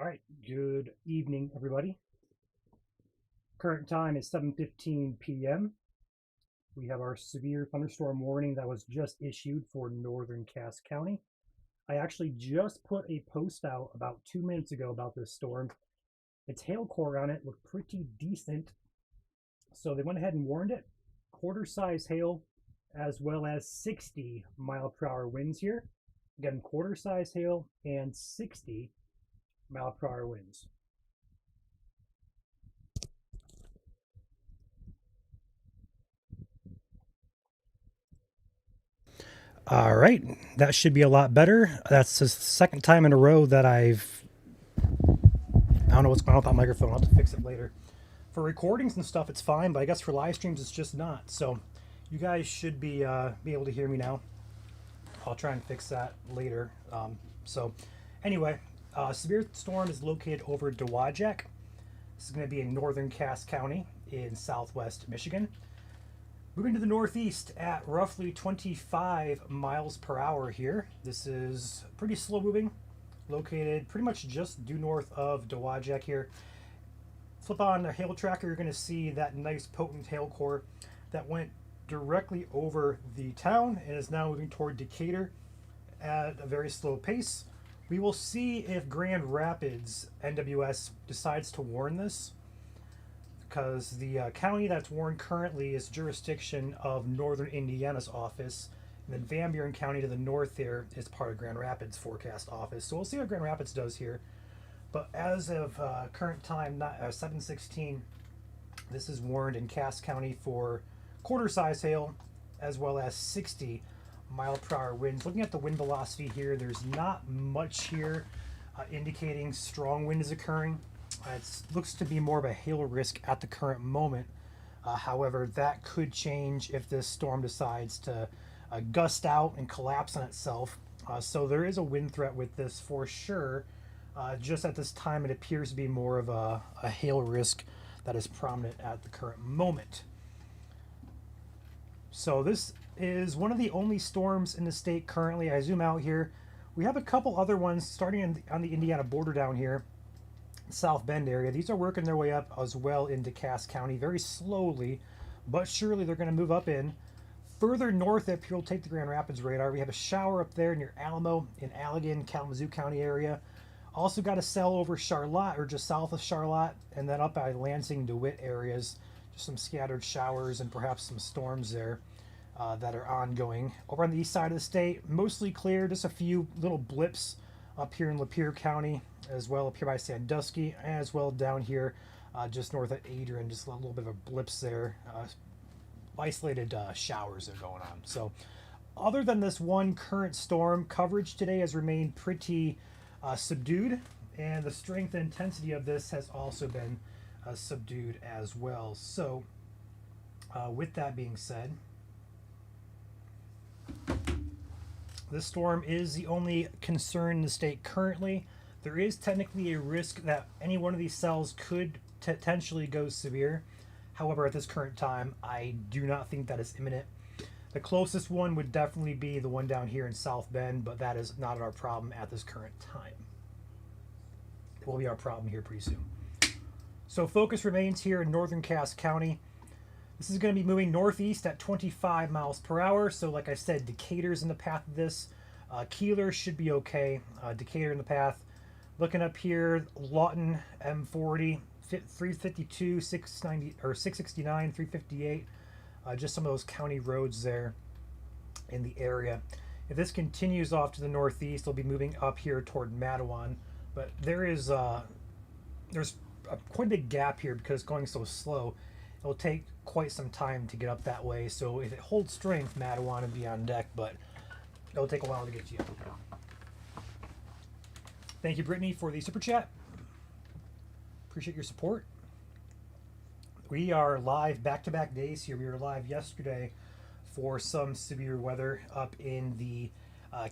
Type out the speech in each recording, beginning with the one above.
All right, good evening, everybody. Current time is 7:15 p.m. We have our severe thunderstorm warning that was just issued for northern Cass County. I actually just put a post out about 2 minutes ago about this storm. Its hail core on it looked pretty decent, so they went ahead and warned it. Quarter size hail, as well as 60-mile-per-hour winds here. Again, quarter size hail and 60-mile-per-hour winds. All right, that should be a lot better. That's the second time in a row that I don't know what's going on with that microphone. I'll have to fix it later. For recordings and stuff, it's fine, but I guess for live streams, it's just not. So you guys should be able to hear me now. I'll try and fix that later. So anyway, severe storm is located over Dowagiac. This is going to be in northern Cass County in southwest Michigan. Moving to the northeast at roughly 25 miles per hour here. This is pretty slow moving, located pretty much just due north of Dowagiac here. Flip on the hail tracker, you're going to see that nice potent hail core that went directly over the town and is now moving toward Decatur at a very slow pace. We will see if Grand Rapids NWS decides to warn this, because the county that's warned currently is jurisdiction of Northern Indiana's office, and then Van Buren County to the north there is part of Grand Rapids forecast office. So we'll see what Grand Rapids does here. But as of current time, 7:16, this is warned in Cass County for quarter size hail as well as 60-mile-per-hour winds. Looking at the wind velocity here, there's not much here indicating strong wind is occurring. It looks to be more of a hail risk at the current moment. However, that could change if this storm decides to gust out and collapse on itself. So there is a wind threat with this for sure. Just at this time, it appears to be more of a hail risk that is prominent at the current moment. So this is one of the only storms in the state currently. I zoom out here. We have a couple other ones starting on the Indiana border down here. South Bend area. These are working their way up as well into Cass County very slowly, but surely they're going to move up in. Further north up here, we'll take the Grand Rapids radar. We have a shower up there near Alamo in Allegan, Kalamazoo County area. Also got a cell over Charlotte, or just south of Charlotte, and then up by Lansing, DeWitt areas. Just some scattered showers and perhaps some storms there that are ongoing. Over on the east side of the state, mostly clear, just a few little blips up here in Lapeer County, as well up here by Sandusky, as well down here just north of Adrian, just a little bit of a blips there. Isolated showers are going on. So other than this one current storm, coverage today has remained pretty subdued, and the strength and intensity of this has also been subdued as well. So with that being said, this storm is the only concern in the state currently. There is technically a risk that any one of these cells could potentially go severe. However, at this current time, I do not think that is imminent. The closest one would definitely be the one down here in South Bend, but that is not our problem at this current time. It will be our problem here pretty soon. So focus remains here in northern Cass County. This is going to be moving northeast at 25 miles per hour. So like I said, Decatur's in the path of this. Keeler should be okay. Decatur in the path. Looking up here, Lawton, M40, 352, 690, or 669, 358. Just some of those county roads there in the area. If this continues off to the northeast, they'll be moving up here toward Mattawan. But there's quite a big gap here because it's going so slow. It'll take quite some time to get up that way. So if it holds strength, Mattawan would be on deck, but it'll take a while to get to you. Thank you, Brittany, for the super chat. Appreciate your support. We are live back-to-back days here. We were live yesterday for some severe weather up in the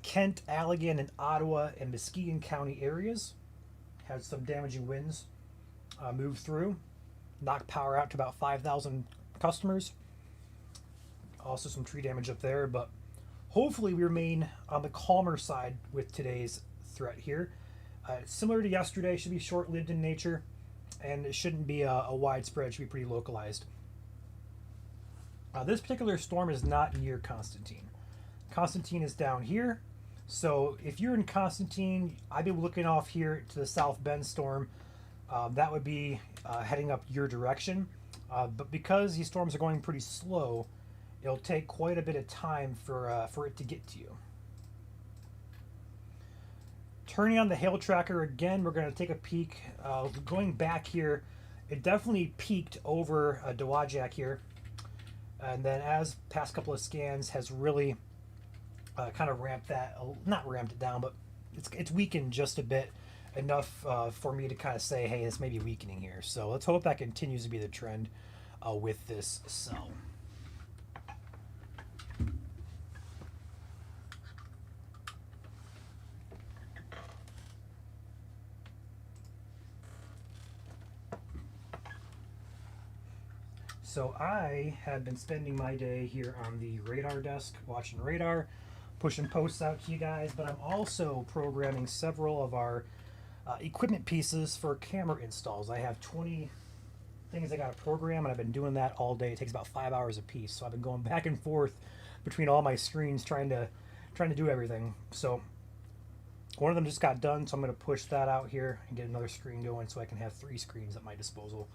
Kent, Allegan, and Ottawa and Muskegon County areas. Had some damaging winds move through, knocked power out to about 5,000 customers. Also some tree damage up there, but hopefully we remain on the calmer side with today's threat here. Similar to yesterday, should be short-lived in nature, and it shouldn't be a widespread. It should be pretty localized. This particular storm is not near Constantine. Constantine is down here. So if you're in Constantine, I'd be looking off here to the South Bend storm. That would be heading up your direction. But because these storms are going pretty slow, it'll take quite a bit of time for it to get to you. Turning on the hail tracker again, we're going to take a peek. Going back here, it definitely peaked over Dowagiac here. And then as past couple of scans has really kind of ramped that, not ramped it down, but it's weakened just a bit, enough for me to kind of say, hey, this may be weakening here. So let's hope that continues to be the trend with this cell. So I have been spending my day here on the radar desk, watching radar, pushing posts out to you guys, but I'm also programming several of our equipment pieces for camera installs. I have 20 things I got to program, and I've been doing that all day. It takes about 5 hours a piece, so I've been going back and forth between all my screens trying to do everything. So one of them just got done, so I'm going to push that out here and get another screen going so I can have 3 screens at my disposal.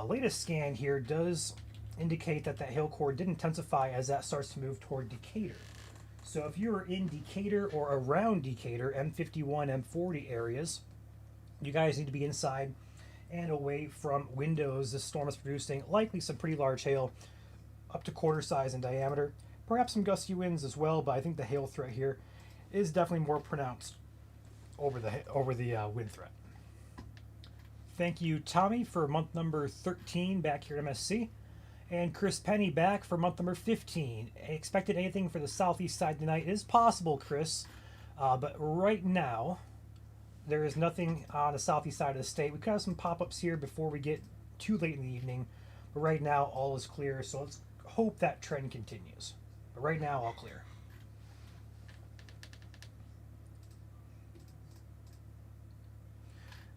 Latest scan here does indicate that hail core did intensify as that starts to move toward Decatur. So if you're in Decatur or around Decatur, M51, M40 areas, you guys need to be inside and away from windows. This storm is producing likely some pretty large hail, up to quarter size in diameter. Perhaps some gusty winds as well, but I think the hail threat here is definitely more pronounced over the wind threat. Thank you, Tommy, for month number 13 back here at MSC. And Chris Penny back for month number 15. Expected anything for the southeast side tonight? It is possible, Chris. But right now, there is nothing on the southeast side of the state. We could have some pop-ups here before we get too late in the evening. But right now, all is clear. So let's hope that trend continues. But right now, all clear.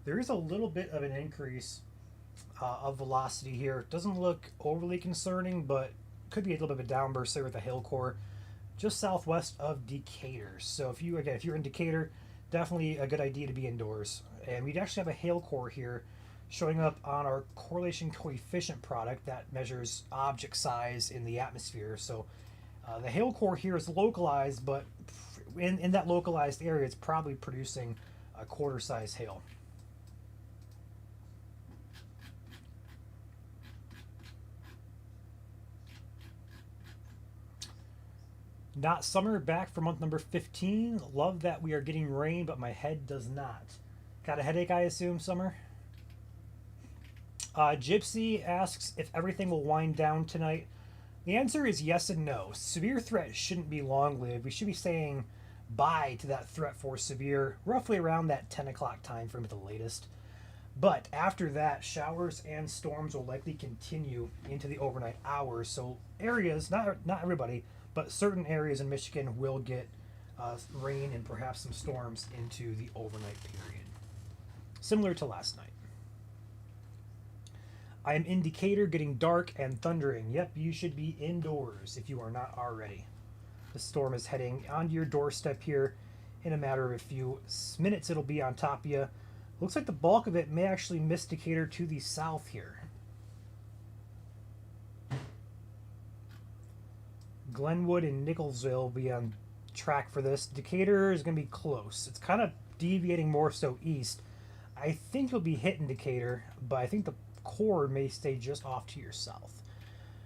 There is a little bit of an increase of velocity here. It doesn't look overly concerning, but could be a little bit of a downburst there with the hail core just southwest of Decatur. So if you're in Decatur, definitely a good idea to be indoors. And we'd actually have a hail core here showing up on our correlation coefficient product that measures object size in the atmosphere. So the hail core here is localized, but in that localized area, it's probably producing a quarter size hail. Not Summer back for month number 15. Love that we are getting rain, but my head does not. Got a headache, I assume, Summer? Gypsy asks if everything will wind down tonight. The answer is yes and no. Severe threat shouldn't be long-lived. We should be saying bye to that threat for severe roughly around that 10 o'clock time frame at the latest. But after that, showers and storms will likely continue into the overnight hours. So areas, not everybody, but certain areas in Michigan will get rain and perhaps some storms into the overnight period. Similar to last night. I am in Decatur, getting dark and thundering. Yep, you should be indoors if you are not already. The storm is heading onto your doorstep here. In a matter of a few minutes, it'll be on top of you. Looks like the bulk of it may actually miss Decatur to the south here. Glenwood and Nicholsville will be on track for this. Decatur is going to be close. It's kind of deviating more so east. I think you'll be hitting Decatur, but I think the core may stay just off to your south.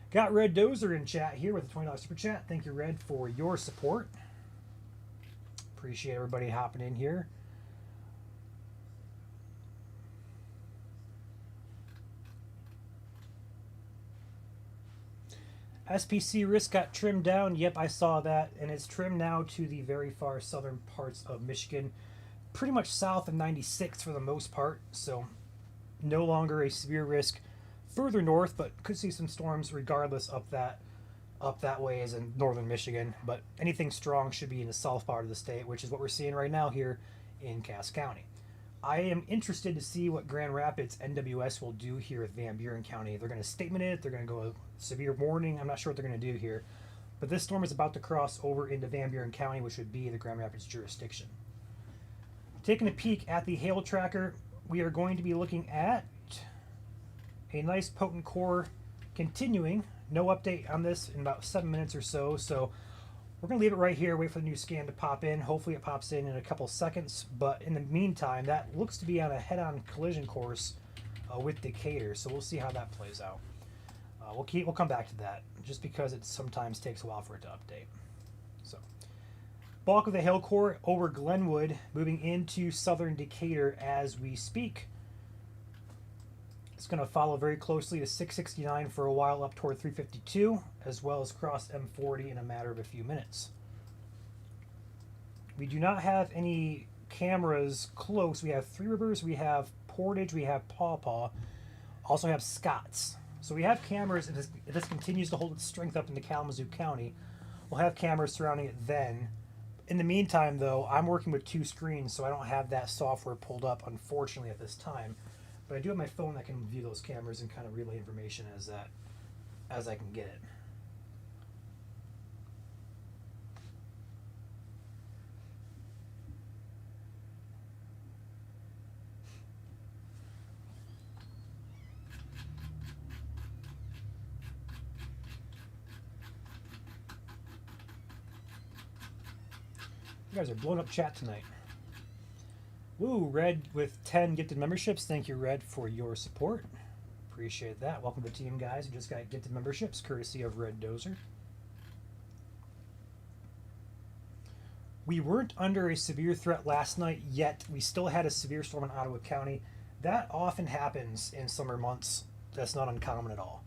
Got Red Dozer in chat here with a $20 super chat. Thank you, Red, for your support. Appreciate everybody hopping in here. SPC risk got trimmed down. Yep, I saw that. And it's trimmed now to the very far southern parts of Michigan. Pretty much south of 96 for the most part. So no longer a severe risk further north, but could see some storms regardless up that way as in northern Michigan. But anything strong should be in the south part of the state, which is what we're seeing right now here in Cass County. I am interested to see what Grand Rapids NWS will do here with Van Buren County. They're going to statement it. They're going to go severe warning. I'm not sure what they're going to do here. But this storm is about to cross over into Van Buren County, which would be the Grand Rapids jurisdiction. Taking a peek at the hail tracker, we are going to be looking at a nice potent core continuing. No update on this in about 7 minutes or so. So we're going to leave it right here, wait for the new scan to pop in. Hopefully it pops in a couple seconds. But in the meantime, that looks to be on a head-on collision course with Decatur. So we'll see how that plays out. We'll come back to that, just because it sometimes takes a while for it to update. So, bulk of the hail core over Glenwood, moving into southern Decatur as we speak. It's going to follow very closely to 669 for a while up toward 352, as well as cross M40 in a matter of a few minutes. We do not have any cameras close. We have Three Rivers, we have Portage, we have Paw Paw, also have Scotts. So we have cameras, if this continues to hold its strength up into Kalamazoo County, we'll have cameras surrounding it then. In the meantime, though, I'm working with 2 screens, so I don't have that software pulled up, unfortunately, at this time. But I do have my phone that can view those cameras and kind of relay information as I can get it. You guys are blowing up chat tonight. Woo, Red with 10 gifted memberships. Thank you, Red, for your support. Appreciate that. Welcome to the team, guys. We just got gifted memberships, courtesy of Red Dozer. We weren't under a severe threat last night, yet we still had a severe storm in Ottawa County. That often happens in summer months. That's not uncommon at all.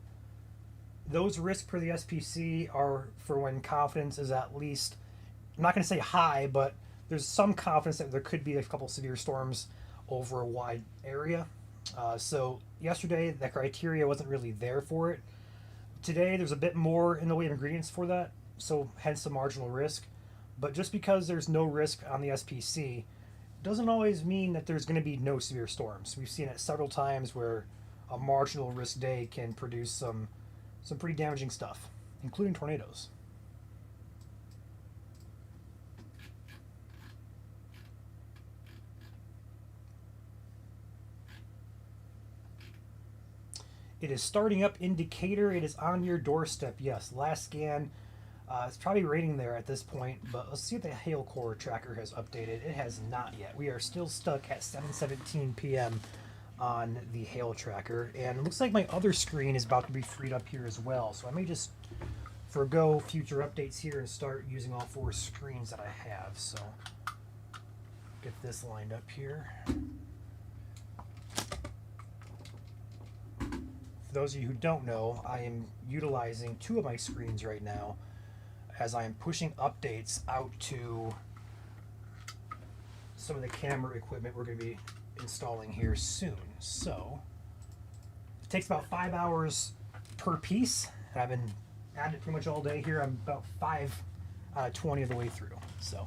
Those risks per the SPC are for when confidence is at least, I'm not going to say high, but there's some confidence that there could be a couple severe storms over a wide area. So yesterday, that criteria wasn't really there for it. Today, there's a bit more in the way of ingredients for that, so hence the marginal risk. But just because there's no risk on the SPC doesn't always mean that there's going to be no severe storms. We've seen it several times where a marginal risk day can produce some pretty damaging stuff, including tornadoes. It is starting up in Decatur. It is on your doorstep. Yes, last scan. It's probably raining there at this point, but let's see if the hail core tracker has updated. It has not yet. We are still stuck at 7:17 p.m. on the hail tracker, and it looks like my other screen is about to be freed up here as well. So I may just forgo future updates here and start using all 4 screens that I have. So get this lined up here. For those of you who don't know, I am utilizing 2 of my screens right now as I am pushing updates out to some of the camera equipment we're going to be installing here soon. So it takes about 5 hours per piece. I've been at it pretty much all day here. I'm about 5 out of 20 of the way through. So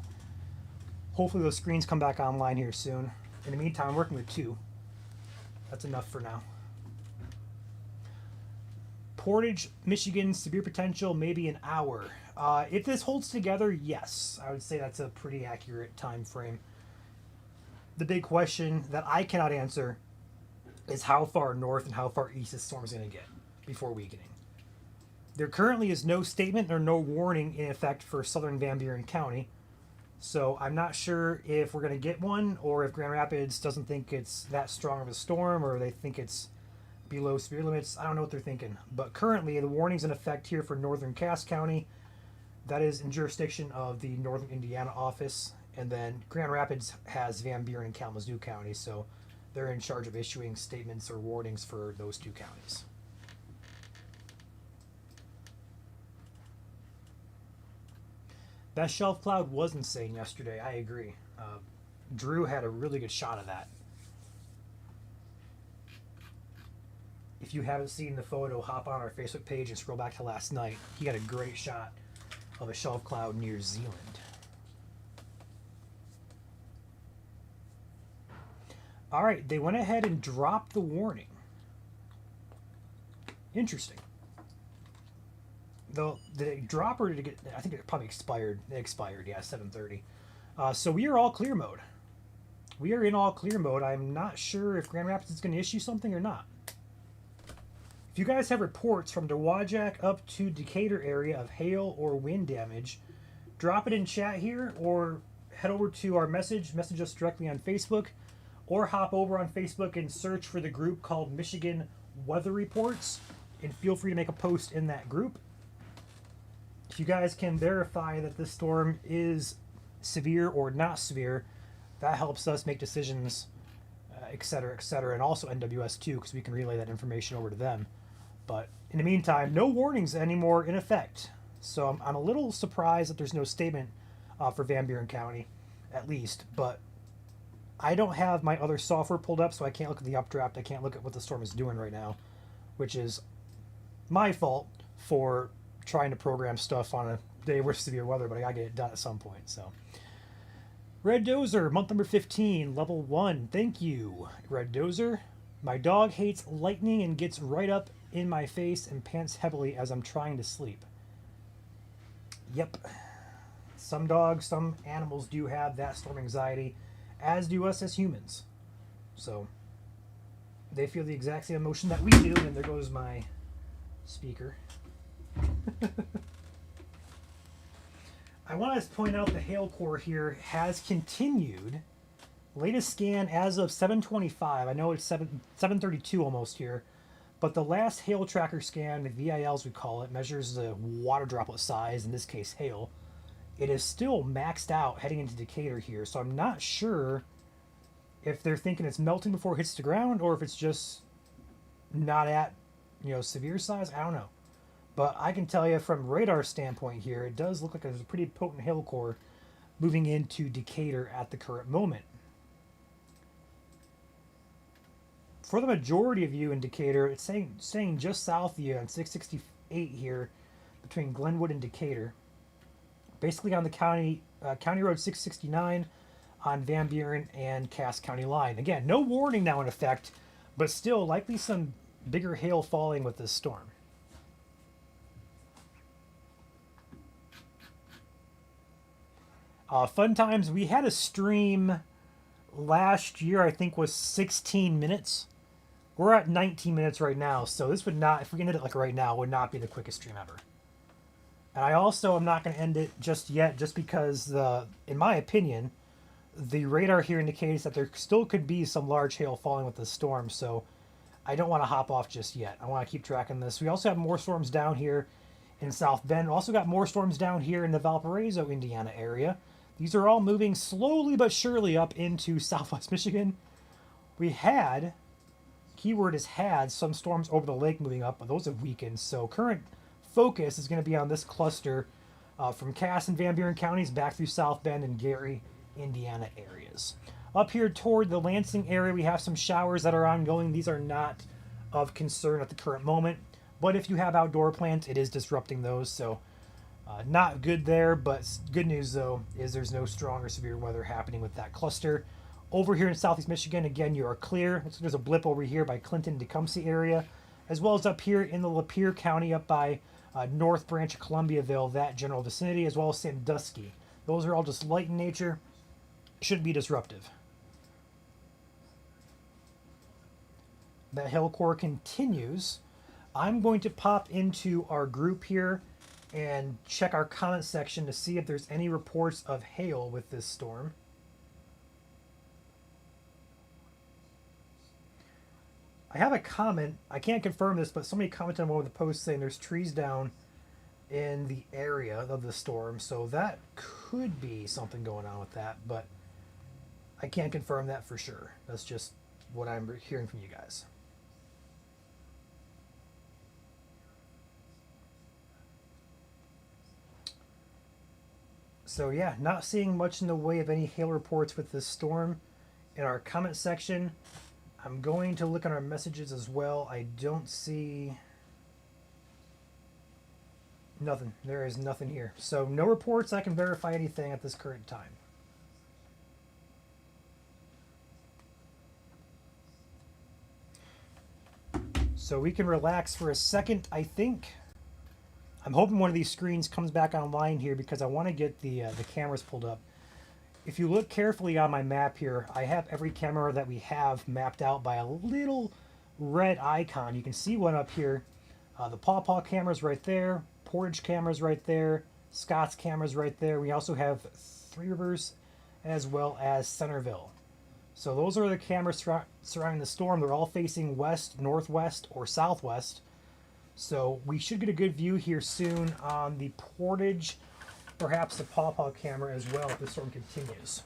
hopefully those screens come back online here soon. In the meantime, I'm working with 2. That's enough for now. Portage, Michigan, severe potential, maybe an hour. If this holds together, yes, I would say that's a pretty accurate time frame. The big question that I cannot answer is how far north and how far east this storm is going to get before weakening. There currently is no statement or no warning in effect for southern Van Buren County, so I'm not sure if we're going to get one or if Grand Rapids doesn't think it's that strong of a storm or they think it's below severe limits. I don't know what they're thinking, but currently the warning's in effect here for northern Cass County. That is in jurisdiction of the Northern Indiana office, and then Grand Rapids has Van Buren and Kalamazoo County, so they're in charge of issuing statements or warnings for those 2 counties. That shelf cloud was insane yesterday. I agree. Drew had a really good shot of that. If you haven't seen the photo, hop on our Facebook page and scroll back to last night. He got a great shot of a shelf cloud near Zealand. All right, they went ahead and dropped the warning. Interesting. Though, did it drop or did it get? I think it probably expired. It expired, yeah, 7:30. So we are all clear mode. We are in all clear mode. I'm not sure if Grand Rapids is going to issue something or not. If you guys have reports from Dowagiac up to Decatur area of hail or wind damage, drop it in chat here or head over to our message us directly on Facebook, or hop over on Facebook and search for the group called Michigan Weather Reports and feel free to make a post in that group. If you guys can verify that this storm is severe or not severe, that helps us make decisions, et cetera, and also NWS too, because we can relay that information over to them. But in the meantime, no warnings anymore in effect. So I'm a little surprised that there's no statement for Van Buren County, at least. But I don't have my other software pulled up, so I can't look at the updraft. I can't look at what the storm is doing right now, which is my fault for trying to program stuff on a day with severe weather, but I gotta get it done at some point. So, Red Dozer, month number 15, level 1. Thank you, Red Dozer. My dog hates lightning and gets right up in my face and pants heavily as I'm trying to sleep. Yep. Some dogs, some animals do have that storm anxiety, as do us as humans. So, they feel the exact same emotion that we do, and there goes my speaker. I want to point out the hail core here has continued. Latest scan as of 7:25. I know it's 7:32 almost here, but the last hail tracker scan, the VIL as we call it, measures the water droplet size, in this case hail. It is still maxed out heading into Decatur here, so I'm not sure if they're thinking it's melting before it hits the ground or if it's just not at, severe size. I don't know. But I can tell you from radar standpoint here, it does look like there's a pretty potent hail core moving into Decatur at the current moment. For the majority of you in Decatur, it's staying just south of you on 668 here between Glenwood and Decatur. Basically on the County Road 669 on Van Buren and Cass County line. Again, no warning now in effect, but still likely some bigger hail falling with this storm. Fun times. We had a stream last year, I think was 16 minutes. We're at 19 minutes right now, so this would not, if we ended it like right now, would not be the quickest stream ever. And I also am not going to end it just yet, just because, in my opinion, the radar here indicates that there still could be some large hail falling with the storm, so I don't want to hop off just yet. I want to keep tracking this. We also have more storms down here in South Bend. We also got more storms down here in the Valparaiso, Indiana area. These are all moving slowly but surely up into southwest Michigan. We had, keyword is had, some storms over the lake moving up, but those have weakened. So current focus is going to be on this cluster from Cass and Van Buren counties back through South Bend and Gary, Indiana areas. Up here toward the Lansing area, we have some showers that are ongoing. These are not of concern at the current moment, but if you have outdoor plants, it is disrupting those. So not good there, but good news though is there's no strong or severe weather happening with that cluster. Over here in southeast Michigan, again, you are clear. So there's a blip over here by Clinton, Tecumseh area, as well as up here in the Lapeer County, up by North Branch of Columbiaville, that general vicinity, as well as Sandusky. Those are all just light in nature, shouldn't be disruptive. That hail core continues. I'm going to pop into our group here and check our comment section to see if there's any reports of hail with this storm. I have a comment, I can't confirm this, but somebody commented on one of the posts saying there's trees down in the area of the storm, so that could be something going on with that, but I can't confirm that for sure. That's just what I'm hearing from you guys. So yeah, not seeing much in the way of any hail reports with this storm in our comment section. I'm going to look at our messages as well. I don't see nothing. There is nothing here. So no reports. I can verify anything at this current time. So we can relax for a second, I think. I'm hoping one of these screens comes back online here because I want to get the cameras pulled up. If you look carefully on my map here, I have every camera that we have mapped out by a little red icon. You can see one up here. The Paw Paw camera's right there. Portage camera's right there. Scott's camera's right there. We also have Three Rivers as well as Centerville. So those are the cameras surrounding the storm. They're all facing west, northwest, or southwest. So we should get a good view here soon on the Portage, perhaps the Paw Paw camera as well if the storm continues.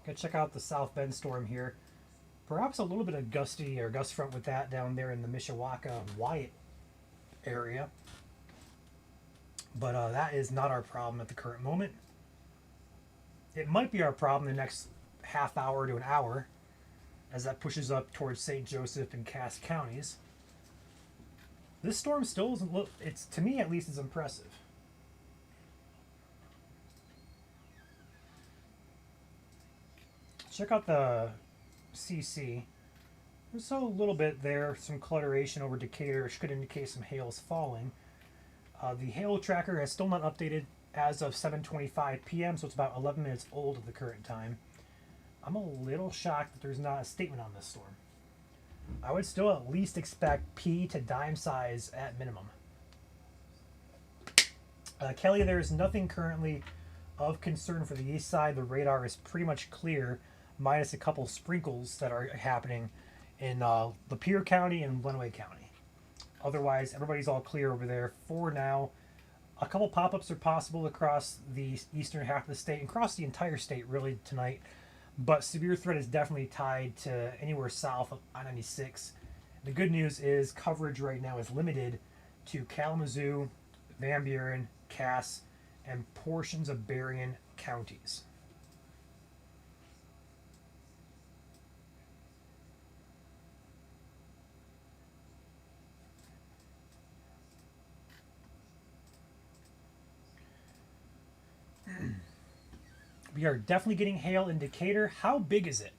Gonna check out the South Bend storm here. Perhaps a little bit of gusty or gust front with that down there in the Mishawaka Wyatt area. But that is not our problem at the current moment. It might be our problem the next half hour to an hour as that pushes up towards St. Joseph and Cass counties. This storm still doesn't look, it's, to me at least, is impressive. Check out the CC. There's a little bit there, some clutteration over Decatur, which could indicate some hail is falling. The hail tracker has still not updated as of 7:25 p.m., so it's about 11 minutes old at the current time. I'm a little shocked that there's not a statement on this storm. I would still at least expect P to dime size at minimum. Kelly, there's nothing currently of concern for the east side. The radar is pretty much clear, minus a couple sprinkles that are happening in Lapeer County and Lenawee County. Otherwise, everybody's all clear over there for now. A couple pop-ups are possible across the eastern half of the state and across the entire state really tonight. But severe threat is definitely tied to anywhere south of I-96. The good news is coverage right now is limited to Kalamazoo, Van Buren, Cass, and portions of Berrien counties. We are definitely getting hail in Decatur. How big is it?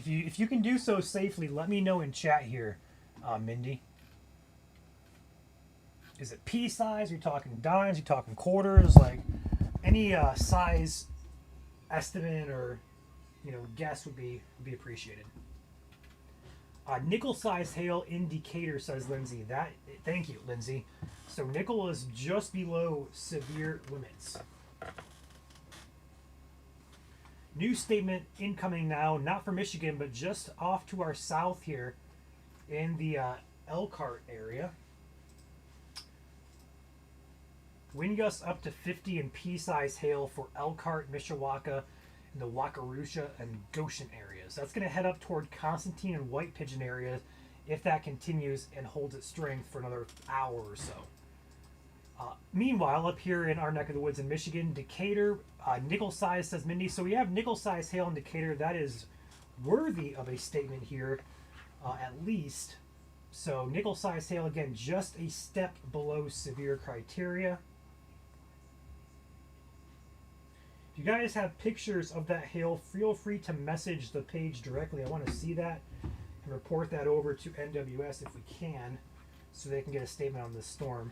If you can do so safely, let me know in chat here, Mindy. Is it pea size? Are you talking dimes? Are you talking quarters? Like any size estimate or guess would be appreciated. Nickel size hail in Decatur, says Lindsay. Thank you, Lindsay. So nickel is just below severe limits. New statement incoming now, not from Michigan, but just off to our south here in the Elkhart area. Wind gusts up to 50 and pea-size hail for Elkhart, Mishawaka, and the Wakarusa and Goshen areas. That's going to head up toward Constantine and White Pigeon areas if that continues and holds its strength for another hour or so. Meanwhile, up here in our neck of the woods in Michigan, Decatur, nickel size, says Mindy. So we have nickel size hail in Decatur. That is worthy of a statement here, at least. So nickel size hail, again, just a step below severe criteria. If you guys have pictures of that hail, feel free to message the page directly. I want to see that and report that over to NWS if we can, so they can get a statement on this storm.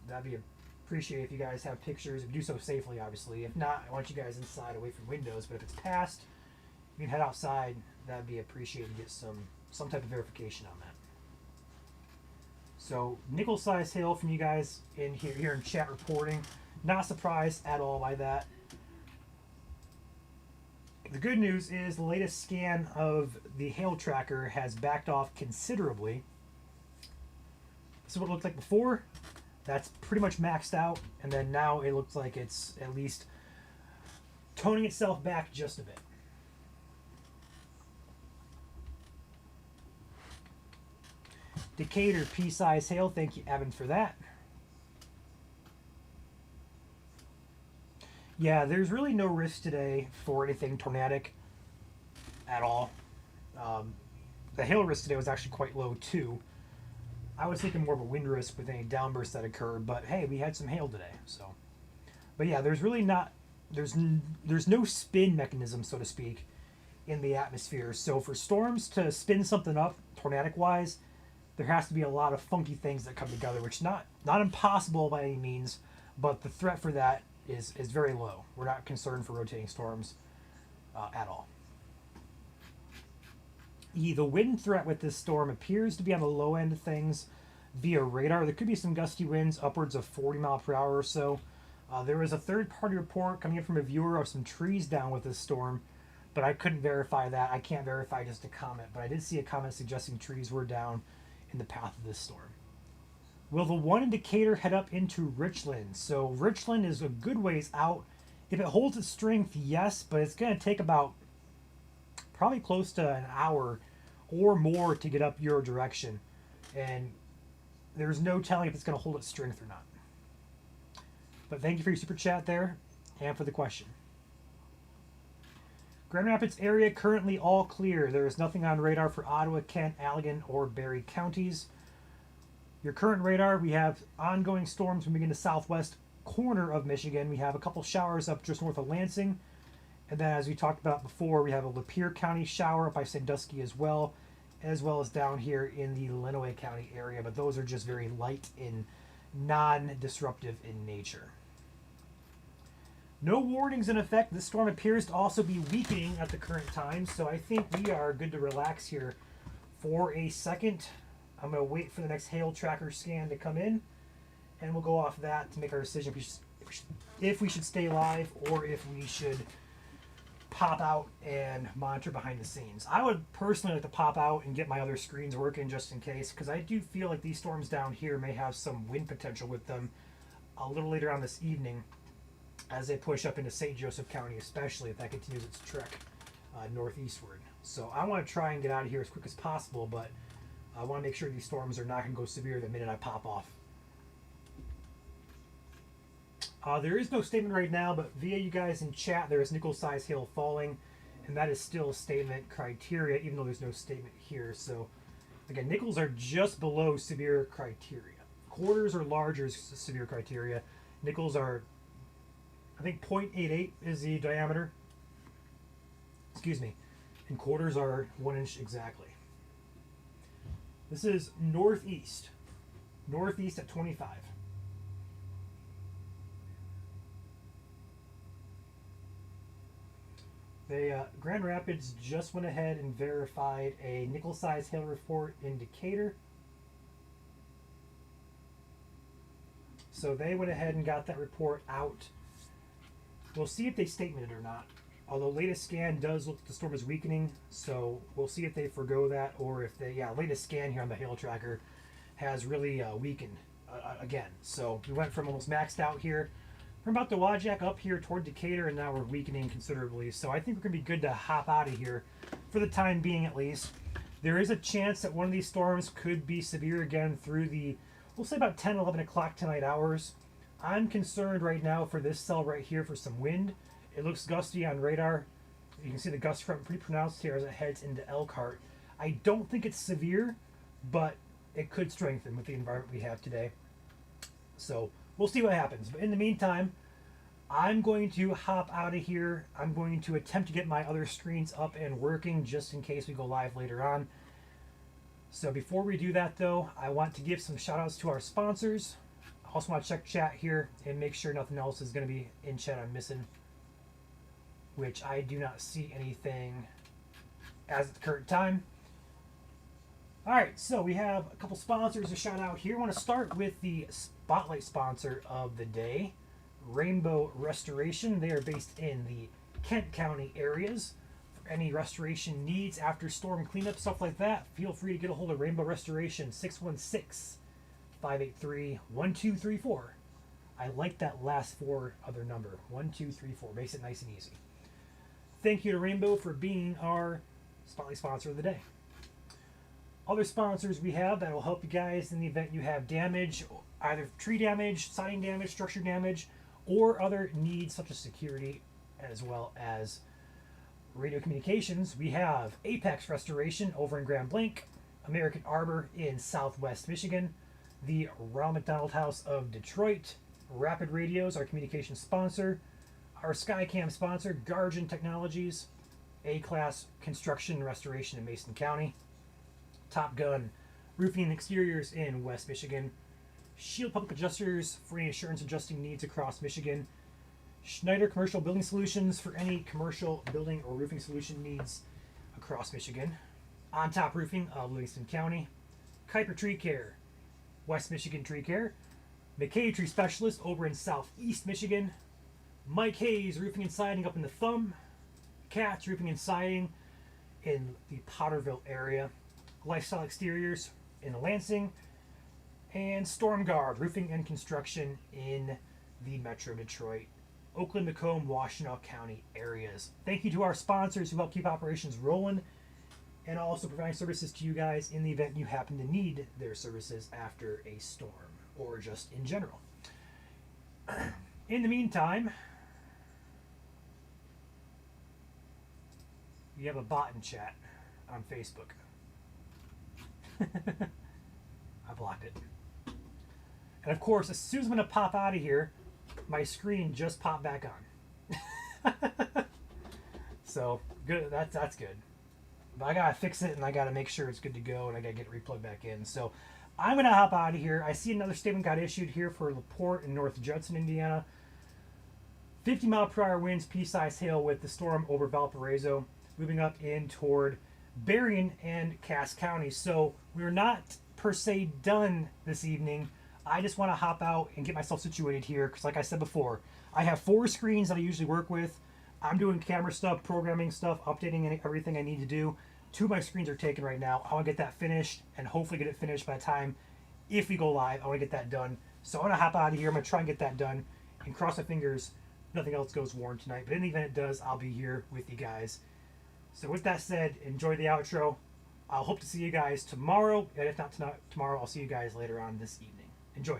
That'd be appreciated if you guys have pictures. If you do so safely, obviously. If not, I want you guys inside, away from windows. But if it's past, you can head outside. That'd be appreciated to get some type of verification on that. So nickel size hail from you guys in here in chat reporting. Not surprised at all by that. The good news is the latest scan of the hail tracker has backed off considerably. This is what it looked like before. That's pretty much maxed out, and then now it looks like it's at least toning itself back just a bit. Decatur pea-size hail, thank you, Evan, for that. Yeah, there's really no risk today for anything tornadic at all. The hail risk today was actually quite low too. I was thinking more of a wind risk with any downbursts that occurred, but hey, we had some hail today. So, But yeah, there's really not there's no spin mechanism, so to speak, in the atmosphere. So for storms to spin something up tornadic wise, there has to be a lot of funky things that come together, which not impossible by any means, but the threat for that is very low. We're not concerned for rotating storms at all. The wind threat with this storm appears to be on the low end of things via radar. There could be some gusty winds upwards of 40 mile per hour or so. There was a third-party report coming in from a viewer of some trees down with this storm, but I couldn't verify that. I can't verify just a comment, but I did see a comment suggesting trees were down in the path of this storm. Will the one indicator head up into Richland? So Richland is a good ways out. If it holds its strength, yes, but it's going to take about probably close to an hour or more to get up your direction. And there's no telling if it's going to hold its strength or not. But thank you for your super chat there and for the question. Grand Rapids area currently all clear. There is nothing on radar for Ottawa, Kent, Allegan, or Barrie counties. Your current radar, we have ongoing storms moving into southwest corner of Michigan. We have a couple showers up just north of Lansing. And then as we talked about before, we have a Lapeer County shower up by Sandusky as well as down here in the Lenawee County area. But those are just very light and non-disruptive in nature. No warnings in effect. This storm appears to also be weakening at the current time, so I think we are good to relax here for a second. I'm going to wait for the next hail tracker scan to come in, and we'll go off that to make our decision if we should stay live or if we should pop out and monitor behind the scenes. I would personally like to pop out and get my other screens working just in case, because I do feel like these storms down here may have some wind potential with them a little later on this evening as they push up into St. Joseph County, especially if that continues its trek northeastward. So I want to try and get out of here as quick as possible, but I want to make sure these storms are not going to go severe the minute I pop off. There is no statement right now, but via you guys in chat, there is nickel-sized hail falling, and that is still statement criteria, even though there's no statement here. So, again, nickels are just below severe criteria. Quarters are larger severe criteria. Nickels are, I think, 0.88 is the diameter. Excuse me. And quarters are 1 inch exactly. This is northeast. Northeast at 25. Grand Rapids just went ahead and verified a nickel-sized hail report in Decatur. So they went ahead and got that report out. We'll see if they statement it or not. Although latest scan does look like the storm is weakening, so we'll see if they forgo that or if they, latest scan here on the hail tracker has really weakened again. So we went from almost maxed out here from about the Wajak up here toward Decatur, and now we're weakening considerably. So I think we're going to be good to hop out of here for the time being at least. There is a chance that one of these storms could be severe again through the, we'll say about 10, 11 o'clock tonight hours. I'm concerned right now for this cell right here for some wind. It looks gusty on radar. You can see the gust front pretty pronounced here as it heads into Elkhart. I don't think it's severe, but it could strengthen with the environment we have today. So we'll see what happens. But in the meantime, I'm going to hop out of here. I'm going to attempt to get my other screens up and working just in case we go live later on. So before we do that, though, I want to give some shout outs to our sponsors. I also want to check chat here and make sure nothing else is going to be in chat I'm missing, which I do not see anything as at the current time. All right, so we have a couple sponsors to shout out here. I want to start with the spotlight sponsor of the day, Rainbow Restoration. They are based in the Kent County areas. For any restoration needs after storm cleanup, stuff like that, feel free to get a hold of Rainbow Restoration, 616-583-1234. I like that last four other number, 1234. Makes it nice and easy. Thank you to Rainbow for being our spotlight sponsor of the day. Other sponsors we have that will help you guys in the event you have damage, either tree damage, siding damage, structure damage, or other needs such as security as well as radio communications. We have Apex Restoration over in Grand Blanc, American Arbor in Southwest Michigan, the Ronald McDonald House of Detroit, Rapid Radios, our communication sponsor. Our Skycam sponsor, Guardian Technologies. A-Class Construction and Restoration in Mason County. Top Gun Roofing and Exteriors in West Michigan. Shield Public Adjusters for any insurance adjusting needs across Michigan. Schneider Commercial Building Solutions for any commercial building or roofing solution needs across Michigan. On Top Roofing of Livingston County. Kuiper Tree Care, West Michigan Tree Care. McKay Tree Specialist over in Southeast Michigan. Mike Hayes Roofing and Siding up in the Thumb. Katz Roofing and Siding in the Potterville area. Lifestyle Exteriors in Lansing. And Storm Guard Roofing and Construction in the Metro Detroit, Oakland, Macomb, Washtenaw County areas. Thank you to our sponsors who help keep operations rolling and also providing services to you guys in the event you happen to need their services after a storm or just in general. In the meantime, you have a bot in chat on Facebook. I blocked it. And of course, as soon as I'm going to pop out of here, my screen just popped back on. So, good. That's good. But I got to fix it, and I got to make sure it's good to go, and I got to get it replugged back in. So, I'm going to hop out of here. I see another statement got issued here for LaPorte in North Judson, Indiana. 50-mile-per-hour winds, pea-sized hail with the storm over Valparaiso, moving up in toward Berrien and Cass County. So, we're not per se done this evening. I just want to hop out and get myself situated here because, like I said before, I have 4 screens that I usually work with. I'm doing camera stuff, programming stuff, updating everything I need to do. 2 of my screens are taken right now. I want to get that finished and hopefully get it finished by the time if we go live. I want to get that done. So I'm going to hop out of here. I'm going to try and get that done and cross my fingers nothing else goes warm tonight. But in the event it does, I'll be here with you guys. So with that said, enjoy the outro. I'll hope to see you guys tomorrow. And if not tomorrow, I'll see you guys later on this evening. Enjoy.